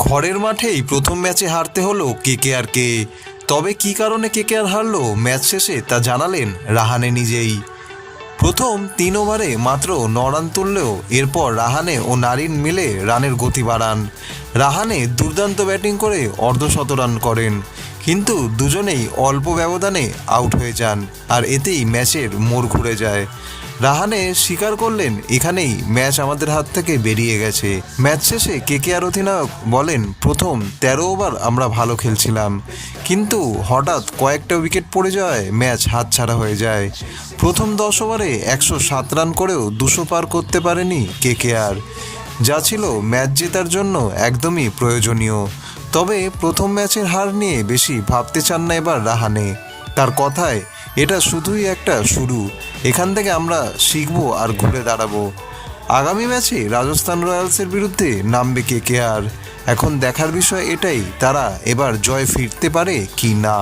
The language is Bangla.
ঘরের মাঠেই প্রথম ম্যাচে হারতে হলো কেকেআরকে। তবে কী কারণে কেকেআর হারলো ম্যাচ শেষে তা জানালেন রাহানে নিজেই। প্রথম 3 ওভারে মাত্র 9 রান তুললেও এরপর রাহানে ও নারিন মিলে রানের গতি বাড়ান। রাহানে দুর্দান্ত ব্যাটিং করে অর্ধশতরান করেন, কিন্তু দুজনেই অল্প ব্যবধানে আউট হয়ে যান, আর এতেই ম্যাচের মোড় ঘুরে যায়। রাহানে স্বীকার করলেন, এখানেই ম্যাচ আমাদের হাত থেকে বেরিয়ে গেছে। ম্যাচ শেষে কেকেআর অধিনায়ক বলেন, প্রথম 13 ওভার আমরা ভালো খেলছিলাম, কিন্তু হঠাৎ কয়েকটা উইকেট পড়ে যাওয়ায় ম্যাচ হাতছাড়া হয়ে যায়। প্রথম 10 ওভারে 107 রান করেও 200 পার করতে পারেনি কেকেআর, যা ছিল ম্যাচ জেতার জন্য একদমই প্রয়োজনীয়। তবে প্রথম ম্যাচের হার নিয়ে বেশি ভাবতে চান না এবার রাহানে। তার কথায়, এটা শুধুই একটা শুরু, এখান থেকে আমরা শিখবো আর ঘুরে দাঁড়াবো। আগামী ম্যাচে রাজস্থান রয়্যালসের বিরুদ্ধে নামবে কেকেআর। এখন দেখার বিষয় এটাই, তারা এবার জয় ফিরতে পারে কি না।